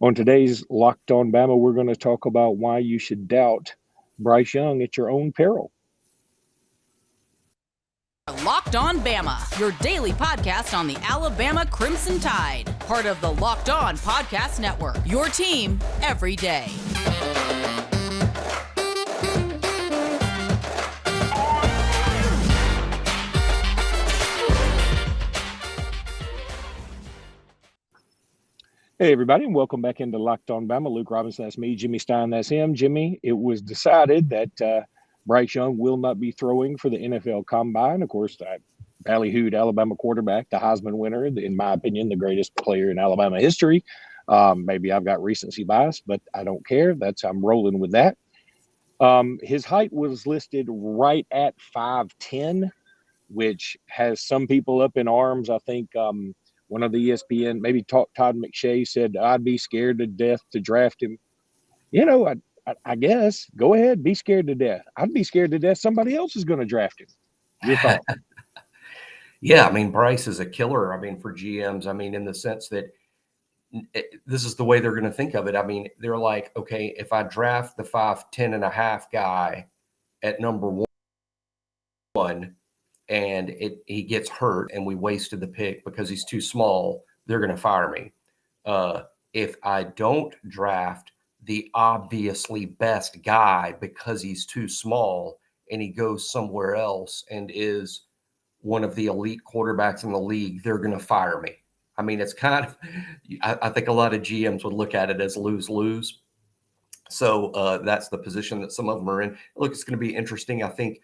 On today's Locked On Bama, we're going to talk about why you should doubt Bryce Young at your own peril. Locked On Bama, your daily podcast on the Alabama Crimson Tide. Part of the Locked On Podcast Network, your team every day. Hey, everybody, and welcome back into Locked On Bama. Luke Robinson, that's me. Jimmy Stein, that's him. Jimmy, it was decided that Bryce Young will not be throwing for the NFL Combine. Of course, ballyhooed Alabama quarterback, the Heisman winner, in my opinion, the greatest player in Alabama history. Maybe I've got recency bias, but I don't care. I'm rolling with that. His height was listed right at 5'10", which has some people up in arms. I think one of the ESPN, maybe Todd McShay, said, I'd be scared to death to draft him. You know, I guess, go ahead, be scared to death. I'd be scared to death somebody else is going to draft him. Your thought? Yeah, I mean, Bryce is a killer. I mean, for GMs, I mean, in the sense that this is the way they're going to think of it. I mean, they're like, okay, if I draft the 5'10" and a half guy at number one, and he gets hurt and we wasted the pick because he's too small, they're going to fire me. If I don't draft the obviously best guy because he's too small and he goes somewhere else and is one of the elite quarterbacks in the league, they're going to fire me. I mean, it's kind of, I think a lot of GMs would look at it as lose-lose. So that's the position that some of them are in. Look, it's going to be interesting. I think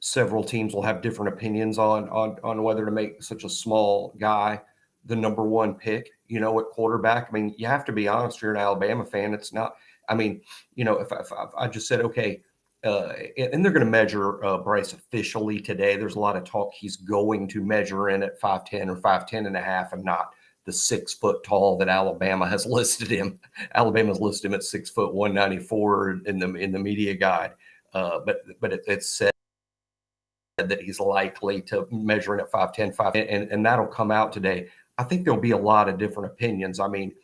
several teams will have different opinions on whether to make such a small guy the number one pick, at quarterback. I mean, you have to be honest, you're an Alabama fan. It's not, I mean, if I just said, okay, and they're going to measure Bryce officially today. There's a lot of talk he's going to measure in at 5'10" or 5'10" and a half and not the 6 foot tall that Alabama has listed him. Alabama's listed him at 6 foot 194 in the media guide. But it's said that he's likely to measure in at 5'10", 5'10", and that'll come out today. I think there'll be a lot of different opinions. I mean,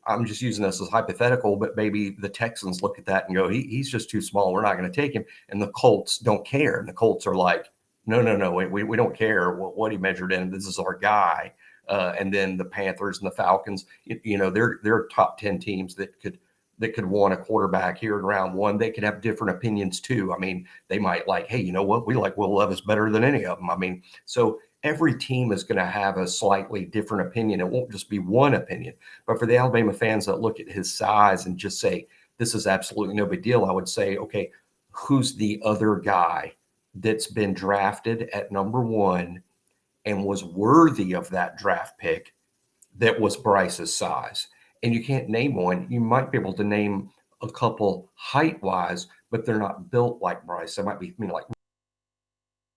I'm just using this as hypothetical, but maybe the Texans look at that and go, he's just too small. We're not going to take him. And the Colts don't care. And the Colts are like, no, we don't care what he measured in. This is our guy. And then the Panthers and the Falcons, they're top 10 teams that could want a quarterback here in round one. They could have different opinions too. I mean, they might like, hey, you know what? We like Will Levis better than any of them. I mean, so every team is going to have a slightly different opinion. It won't just be one opinion. But for the Alabama fans that look at his size and just say, this is absolutely no big deal, I would say, okay, who's the other guy that's been drafted at number one and was worthy of that draft pick that was Bryce's size? And you can't name one. You might be able to name a couple height-wise, but they're not built like Bryce. They might be, like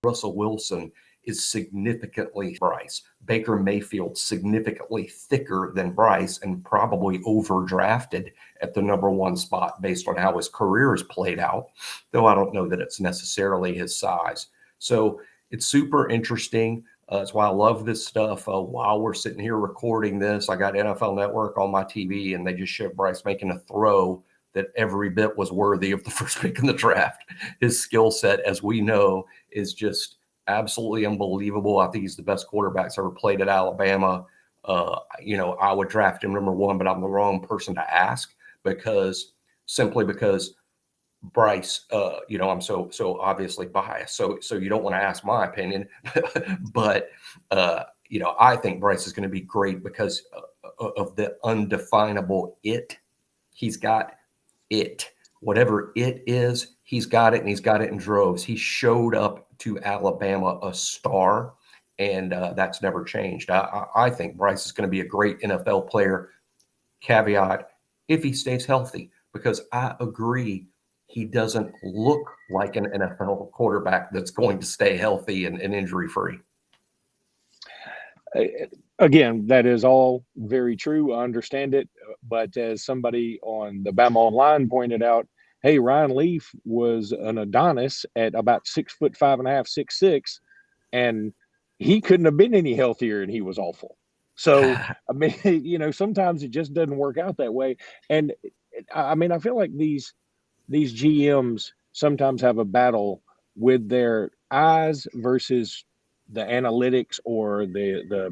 Russell Wilson is significantly Bryce. Baker Mayfield significantly thicker than Bryce and probably overdrafted at the number one spot based on how his career is played out, though I don't know that it's necessarily his size. So it's super interesting. That's why I love this stuff. While we're sitting here recording this, I got NFL Network on my TV, and they just showed Bryce making a throw that every bit was worthy of the first pick in the draft. His skill set, as we know, is just absolutely unbelievable. I think he's the best quarterback that's ever played at Alabama. I would draft him number one, but I'm the wrong person to ask because Bryce, I'm so obviously biased. So you don't want to ask my opinion, but I think Bryce is going to be great because of the undefinable it. He's got it. Whatever it is, he's got it, and he's got it in droves. He showed up to Alabama a star, and that's never changed. I think Bryce is going to be a great NFL player. Caveat, if he stays healthy, because I agree he doesn't look like an NFL quarterback that's going to stay healthy and injury-free. Again, that is all very true. I understand it. But as somebody on the Bama Online pointed out, hey, Ryan Leaf was an Adonis at about 6'5.5", 6'6", and he couldn't have been any healthier, and he was awful. So, I mean, sometimes it just doesn't work out that way. And I mean, I feel like these GMs sometimes have a battle with their eyes versus the analytics or the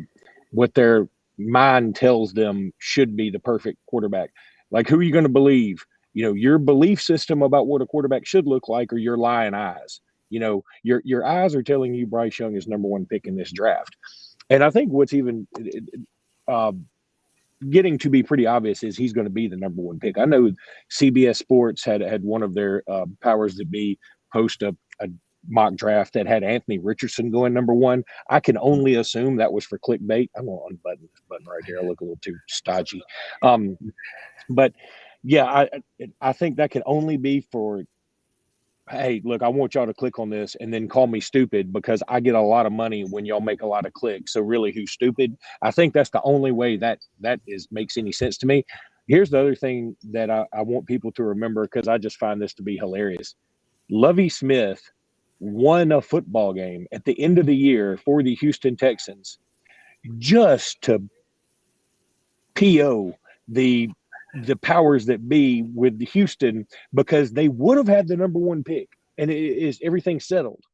what their mind tells them should be the perfect quarterback. Like, who are you going to believe? Your belief system about what a quarterback should look like, or your lying eyes. Your eyes are telling you Bryce Young is number one pick in this draft. And I think what's even uh, getting to be pretty obvious is he's going to be the number one pick. I know CBS Sports had one of their powers that be post a mock draft that had Anthony Richardson going number one. I can only assume that was for clickbait. I'm going to unbutton this button right here. I look a little too stodgy. But yeah, I think that can only be for, hey, look, I want y'all to click on this and then call me stupid because I get a lot of money when y'all make a lot of clicks. So really, who's stupid? I think that's the only way that makes any sense to me. Here's the other thing that I want people to remember, because I just find this to be hilarious. Lovie Smith won a football game at the end of the year for the Houston Texans just to PO the powers that be with Houston, because they would have had the number one pick and everything settled.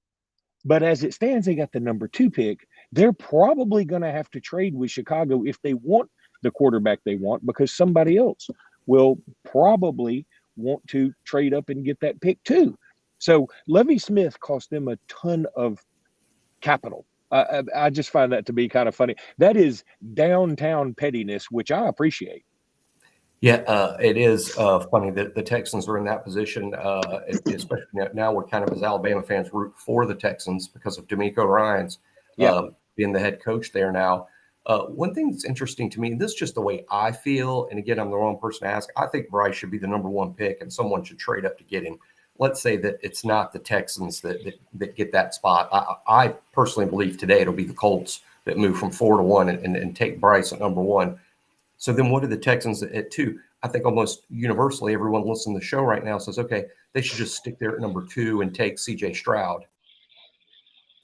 But as it stands, they got the number two pick. They're probably going to have to trade with Chicago if they want the quarterback they want, because somebody else will probably want to trade up and get that pick too. So Lovie Smith cost them a ton of capital. I just find that to be kind of funny. That is downtown pettiness, which I appreciate. Yeah, it is funny that the Texans are in that position, especially now we're kind of, as Alabama fans, root for the Texans because of D'Amico Ryans being the head coach there now. One thing that's interesting to me, and this is just the way I feel, and again, I'm the wrong person to ask, I think Bryce should be the number one pick and someone should trade up to get him. Let's say that it's not the Texans that get that spot. I personally believe today it'll be the Colts that move from 4 to 1 and take Bryce at number one. So then what are the Texans at 2? I think almost universally everyone listening to the show right now says, okay, they should just stick there at number 2 and take C.J. Stroud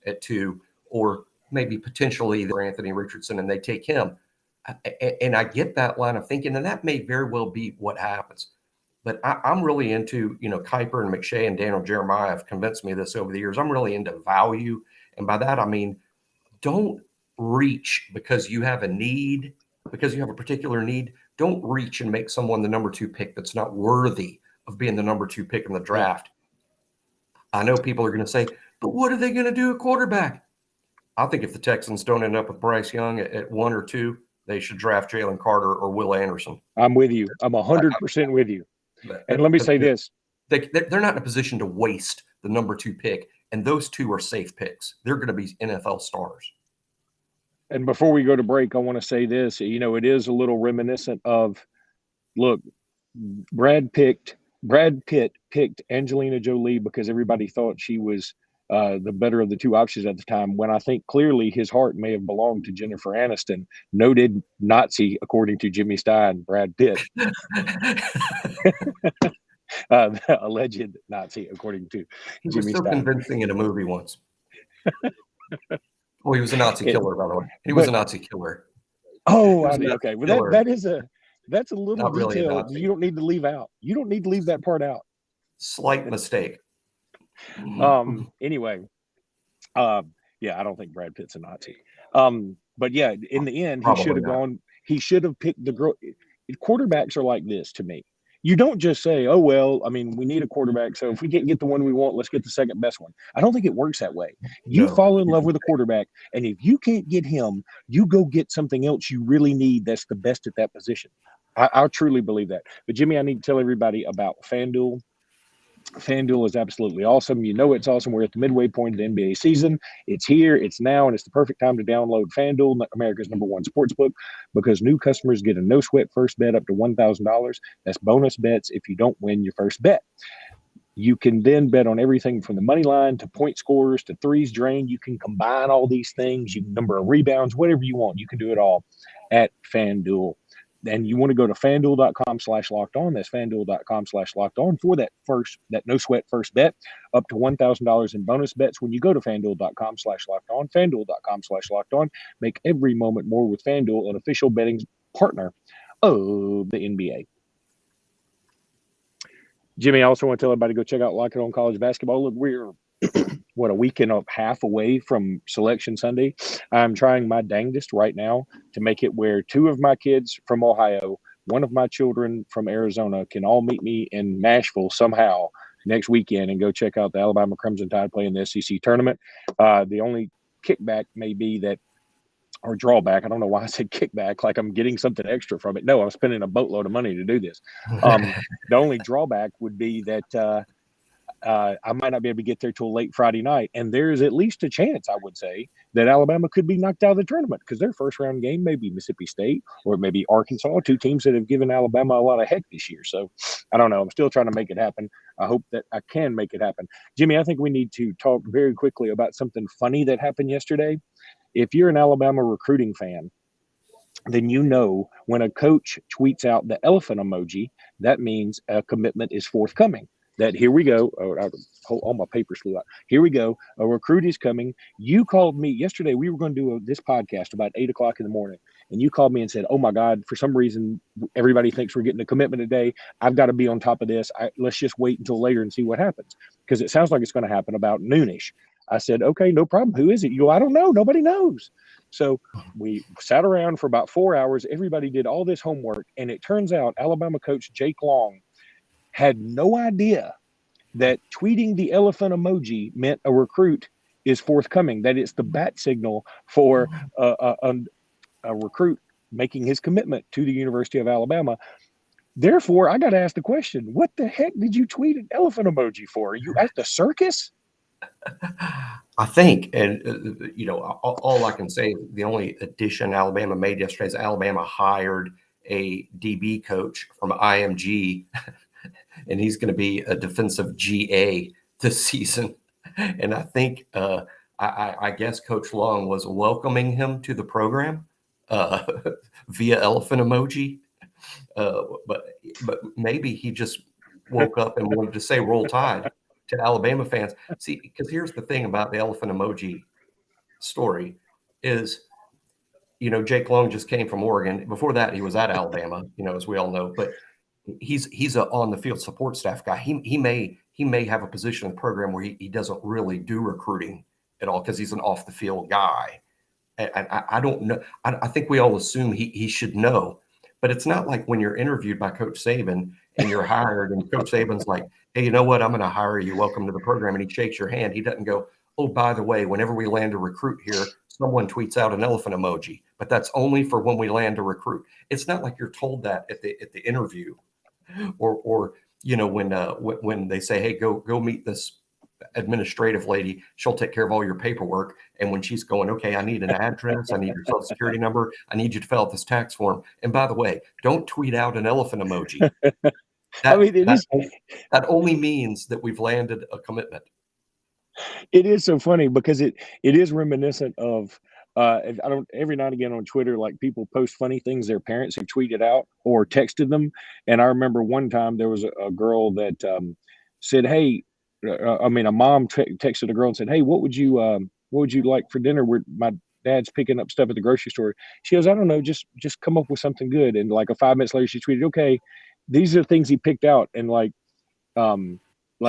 at 2, or maybe potentially Anthony Richardson, and they take him. And I get that line of thinking, and that may very well be what happens. But I'm really into, Kuiper and McShay and Daniel Jeremiah have convinced me of this over the years. I'm really into value. And by that, I mean, don't reach because you have a need, because you have a particular need. Don't reach and make someone the number 2 pick that's not worthy of being the number 2 pick in the draft. I know people are going to say, but what are they going to do at quarterback? I think if the Texans don't end up with Bryce Young at 1 or 2, they should draft Jalen Carter or Will Anderson. I'm with you. I'm 100% with you. And let me say this. They're not in a position to waste the number 2 pick, and those 2 are safe picks. They're going to be NFL stars. And before we go to break, I want to say this. It is a little reminiscent of, look, Brad Pitt picked Angelina Jolie because everybody thought she was the better of the 2 options at the time, when I think clearly his heart may have belonged to Jennifer Aniston, noted Nazi, according to Jimmy Stein, Brad Pitt. The alleged Nazi, according to Jimmy Stein. Convincing in a movie once. Well, he was a Nazi killer, by the way. He was a Nazi killer. Oh, okay. Well, that's a little not detail really you don't need to leave out. You don't need to leave that part out. Slight mistake. Anyway, I don't think Brad Pitt's a Nazi. But yeah, in the end, he should have picked the girl. Quarterbacks are like this to me. You don't just say, oh, well, I mean, we need a quarterback, so if we can't get the one we want, let's get the second best one. I don't think it works that way. You fall in love with a quarterback, and if you can't get him, you go get something else you really need that's the best at that position. I truly believe that. But, Jimmy, I need to tell everybody about FanDuel. FanDuel is absolutely awesome. It's awesome. We're at the midway point of the NBA season. It's here, it's now, and it's the perfect time to download FanDuel, America's #1 sportsbook, because new customers get a no-sweat first bet up to $1,000. That's bonus bets if you don't win your first bet. You can then bet on everything from the money line to point scores to threes drained. You can combine all these things, number of rebounds, whatever you want. You can do it all at FanDuel. And you want to go to fanduel.com/locked-on. That's fanduel.com/locked-on for that no sweat first bet, up to $1,000 in bonus bets when you go to fanduel.com/locked-on. Fanduel.com/locked-on. Make every moment more with FanDuel, an official betting partner of the NBA. Jimmy, I also want to tell everybody to go check out Lock It On College Basketball. Look, we're a week and a half away from Selection Sunday. I'm trying my dangest right now to make it where two of my kids from Ohio, one of my children from Arizona can all meet me in Nashville somehow next weekend and go check out the Alabama Crimson Tide play in the SEC tournament. The only kickback may be that, or drawback, I don't know why I said kickback, like I'm getting something extra from it. No, I'm spending a boatload of money to do this. The only drawback would be that I might not be able to get there till late Friday night. And there's at least a chance, I would say, that Alabama could be knocked out of the tournament because their first round game may be Mississippi State or it may be Arkansas, two teams that have given Alabama a lot of heck this year. So I don't know. I'm still trying to make it happen. I hope that I can make it happen. Jimmy, I think we need to talk very quickly about something funny that happened yesterday. If you're an Alabama recruiting fan, then you know when a coach tweets out the elephant emoji, that means a commitment is forthcoming. That here we go. All my papers flew out. Here we go. A recruit is coming. You called me yesterday. We were going to do this podcast about 8 o'clock in the morning. And you called me and said, oh, my God, for some reason, everybody thinks we're getting a commitment today. I've got to be on top of this. Let's just wait until later and see what happens. Because it sounds like it's going to happen about noonish. I said, okay, no problem. Who is it? You go, I don't know. Nobody knows. So we sat around for about 4 hours. Everybody did all this homework. And it turns out Alabama coach Jake Long had no idea that tweeting the elephant emoji meant a recruit is forthcoming, that it's the bat signal for a recruit making his commitment to the University of Alabama. Therefore, I got to ask the question, what the heck did you tweet an elephant emoji for? Are you at the circus? I think, and all I can say, the only addition Alabama made yesterday is Alabama hired a DB coach from IMG, and he's going to be a defensive GA this season. And I think, I guess Coach Long was welcoming him to the program via elephant emoji, but maybe he just woke up and wanted to say "Roll Tide" to Alabama fans. See, because here's the thing about the elephant emoji story is, Jake Long just came from Oregon. Before that, he was at Alabama, as we all know. But he's a on the field support staff guy. He may have a position in the program where he doesn't really do recruiting at all because he's an off the field guy. And I don't know. I think we all assume he should know. But it's not like when you're interviewed by Coach Saban and you're hired and Coach Saban's like, hey, you know what? I'm going to hire you. Welcome to the program. And he shakes your hand. He doesn't go, oh, by the way, whenever we land a recruit here, someone tweets out an elephant emoji, but that's only for when we land a recruit. It's not like you're told that at the interview or when they say, hey, go meet this administrative lady, she'll take care of all your paperwork. And when she's going, okay, I need an address, I need your social security number, I need you to fill out this tax form. And by the way, don't tweet out an elephant emoji. That only means that we've landed a commitment. It is so funny because it is reminiscent of every now and again on Twitter, like people post funny things their parents have tweeted out or texted them. And I remember one time there was a girl that said, hey, a mom texted a girl and said, hey, what would you like for dinner? My dad's picking up stuff at the grocery store. She goes, I don't know, just come up with something good. And like 5 minutes later, she tweeted, okay, these are the things he picked out. And like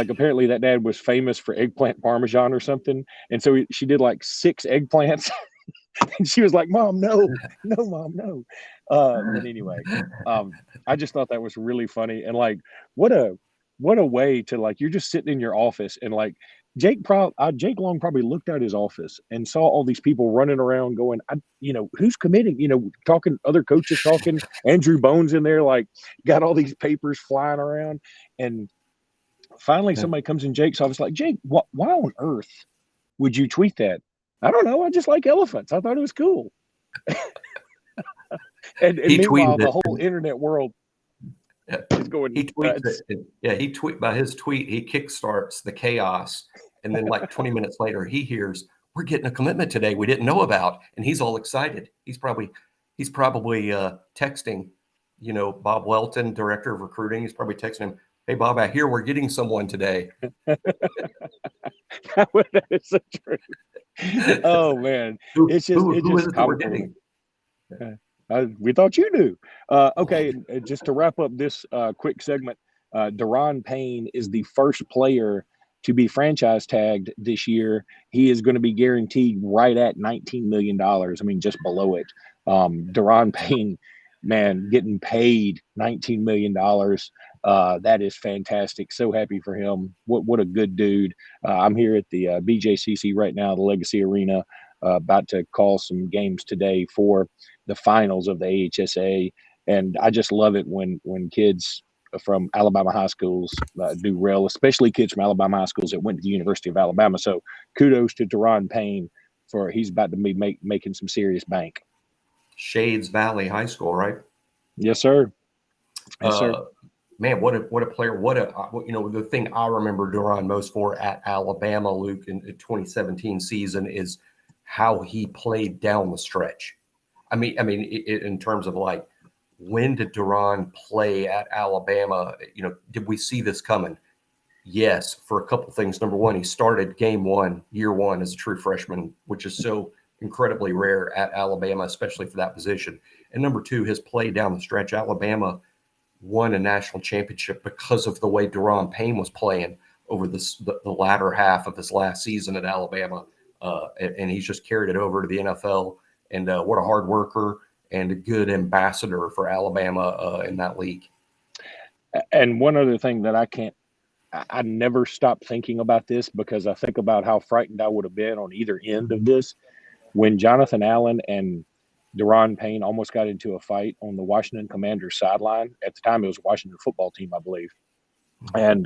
apparently that dad was famous for eggplant parmesan or something. And so she did like 6 eggplants. And she was like, Mom, no, Mom, no. But anyway, I just thought that was really funny. And like, what a way to, like, you're just sitting in your office and like Jake Long probably looked out his office and saw all these people running around going, who's committing, talking, other coaches talking, Andrew Bones in there, like got all these papers flying around. And finally somebody comes in Jake's office like, Jake, why on earth would you tweet that? I don't know. I just like elephants. I thought it was cool. and meanwhile, the whole internet world is going. He tweets it. Yeah, by his tweet, he kickstarts the chaos. And then like 20 minutes later, he hears, we're getting a commitment today we didn't know about. And he's all excited. He's probably texting Bob Welton, director of recruiting, he's probably texting him, "Hey, Bob, I hear we're getting someone today." That is so true. Oh man, who, it's who, it's who is just it that we're comical to getting? me. We thought you knew. Okay, just to wrap up this quick segment, Daron Payne is the first player to be franchise tagged this year. He is going to be guaranteed right at $19 million. I mean, just below it. Daron Payne, man, getting paid $19 million. That is fantastic. So happy for him. What a good dude. I'm here at the BJCC right now, the Legacy Arena, about to call some games today for the finals of the AHSA, and I just love it when kids from Alabama high schools do well, especially kids from Alabama high schools that went to the University of Alabama. So kudos to Daron Payne for he's about to be making some serious bank. Shades Valley High School, right? Yes, sir. Yes, sir. Man, what a player! The thing I remember Daron most for at Alabama, Luke, in the 2017 season is how he played down the stretch. I mean, in terms of like, when did Daron play at Alabama? Did we see this coming? Yes, for a couple things. Number one, he started year one as a true freshman, which is so incredibly rare at Alabama, especially for that position. And number two, his play down the stretch. Alabama won a national championship because of the way Daron Payne was playing over the latter half of his last season at Alabama. And he's just carried it over to the NFL. And what a hard worker and a good ambassador for Alabama in that league. And one other thing that I never stop thinking about this, because I think about how frightened I would have been on either end of this when Jonathan Allen and Daron Payne almost got into a fight on the Washington Commanders sideline. At the time, it was a Washington football team, I believe. And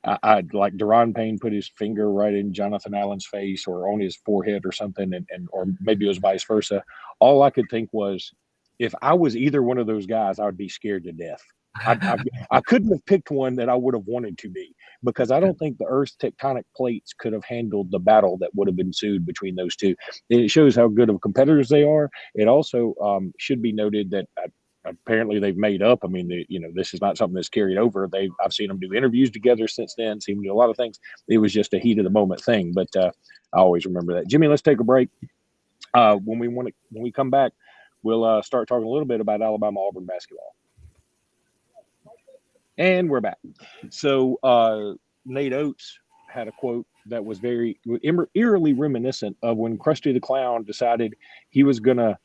I like Daron Payne put his finger right in Jonathan Allen's face or on his forehead or something, or maybe it was vice versa. All I could think was, if I was either one of those guys, I would be scared to death. I couldn't have picked one that I would have wanted to be, because I don't think the Earth's tectonic plates could have handled the battle that would have ensued between those two. It shows how good of competitors they are. It also should be noted that apparently they've made up. I mean, this is not something that's carried over. I've seen them do interviews together since then, seen them do a lot of things. It was just a heat of the moment thing, but I always remember that. Jimmy, let's take a break. When we come back, we'll start talking a little bit about Alabama Auburn basketball. And we're back. So Nate Oates had a quote that was very eerily reminiscent of when Krusty the Clown decided he was going to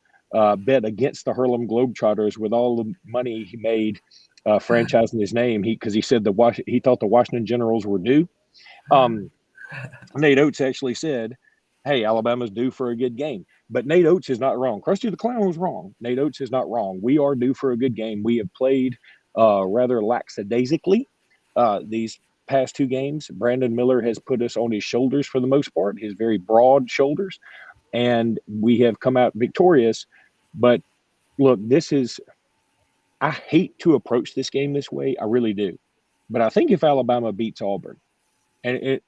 bet against the Harlem Globetrotters with all the money he made franchising his name, because he said he thought the Washington Generals were due. Nate Oates actually said, "Hey, Alabama's due for a good game." But Nate Oates is not wrong. Krusty the Clown was wrong. Nate Oates is not wrong. We are due for a good game. We have played rather lackadaisically these past two games. Brandon Miller has put us on his shoulders for the most part, his very broad shoulders, and we have come out victorious. But look, I hate to approach this game this way. I really do. But I think if Alabama beats Auburn, and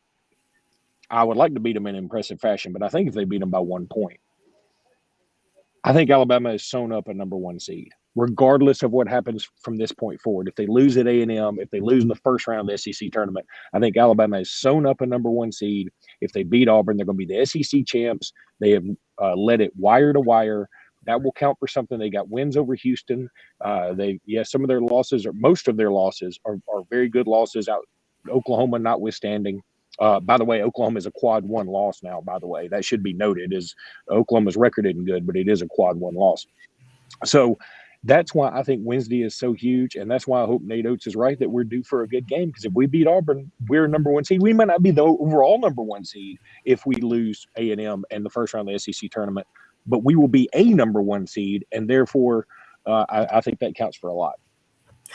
I would like to beat them in impressive fashion, but I think if they beat them by 1 point, I think Alabama is sewn up a number one seed, regardless of what happens from this point forward. If they lose at A&M, if they lose in the first round of the SEC tournament, I think Alabama is sewn up a number one seed. If they beat Auburn, they're going to be the SEC champs. They have led it wire to wire. That will count for something. They got wins over Houston. Some of their losses, or most of their losses, are very good losses, out Oklahoma notwithstanding. By the way, Oklahoma is a quad one loss now, by the way. That should be noted. Is Oklahoma's record isn't good, but it is a quad one loss. So that's why I think Wednesday is so huge, and that's why I hope Nate Oates is right that we're due for a good game, because if we beat Auburn, we're number one seed. We might not be the overall number one seed if we lose A&M in the first round of the SEC tournament, but we will be a number one seed, and therefore I think that counts for a lot.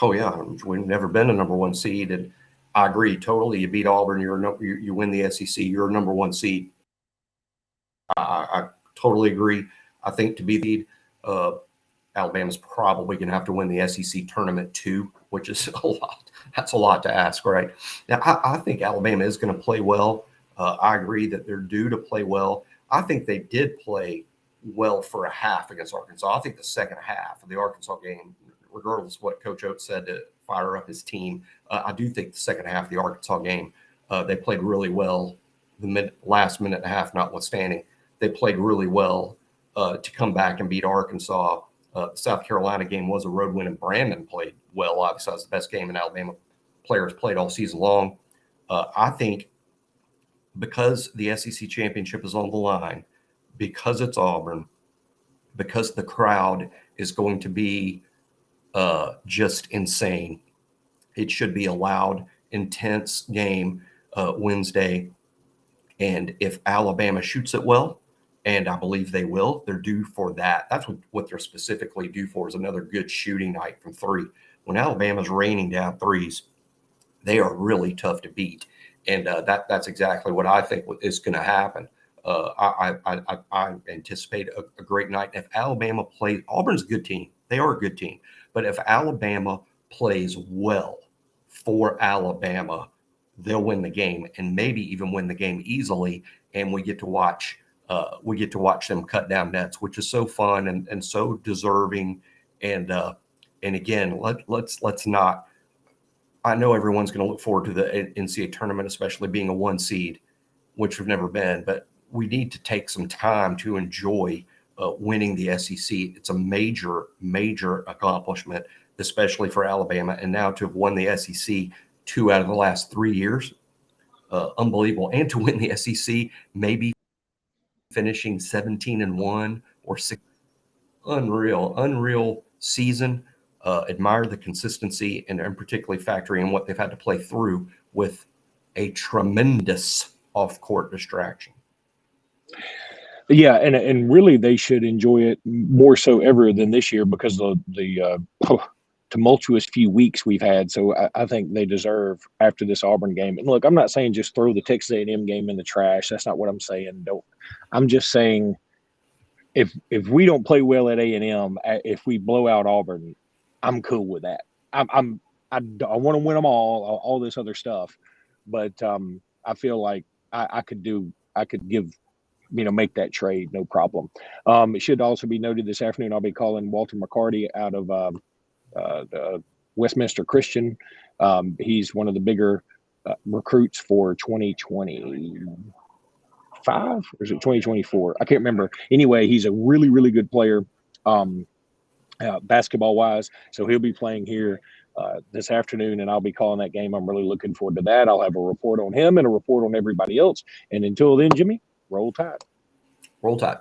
Oh, yeah. We've never been a number one seed, and I agree totally. You beat Auburn, you win the SEC, you're a number one seed. I totally agree. I think to be the Alabama's probably going to have to win the SEC tournament too, which is a lot. That's a lot to ask, right? Now, I think Alabama is going to play well. I agree that they're due to play well. I think they did play well for a half against Arkansas. I think the second half of the Arkansas game regardless of what Coach Oates said to fire up his team, I do think the second half of the Arkansas game, they played really well. The last minute and a half notwithstanding, they played really well to come back and beat Arkansas. The South Carolina game was a road win, and Brandon played well. Obviously, that was the best game in Alabama players played all season long. I think because the SEC championship is on the line, because it's Auburn, because the crowd is going to be just insane, it should be a loud, intense game Wednesday. And if Alabama shoots it well, and I believe they will, they're due for that. That's what they're specifically due for, is another good shooting night from three. When Alabama's raining down threes, they are really tough to beat. And that's exactly what I think is going to happen. I anticipate a great night. If Alabama plays, Auburn's a good team. They are a good team. But if Alabama plays well for Alabama, they'll win the game, and maybe even win the game easily. And we get to watch them cut down nets, which is so fun and so deserving. And again, let's not. I know everyone's going to look forward to the NCAA tournament, especially being a 1 seed, which we've never been. But we need to take some time to enjoy winning the SEC. It's a major, major accomplishment, especially for Alabama. And now to have won the SEC 2 out of the last 3 years, unbelievable. And to win the SEC, maybe finishing 17-1 or 6, unreal season. Admire the consistency and particularly factoring in what they've had to play through with a tremendous off-court distraction. Yeah, and really they should enjoy it more so ever than this year because of the tumultuous few weeks we've had. So I think they deserve after this Auburn game. And look, I'm not saying just throw the Texas A&M game in the trash. That's not what I'm saying. I'm just saying if we don't play well at A&M, if we blow out Auburn, I'm cool with that. I want to win them all this other stuff, but I feel like I could give, make that trade, no problem. It should also be noted this afternoon, I'll be calling Walter McCarty out of the Westminster Christian. He's one of the bigger recruits for 2025, or is it 2024? I can't remember. Anyway, he's a really, really good player. Basketball wise, so he'll be playing here this afternoon, and I'll be calling that game. I'm really looking forward to that. I'll have a report on him and a report on everybody else. And until then, Jimmy, roll tide. Roll tide.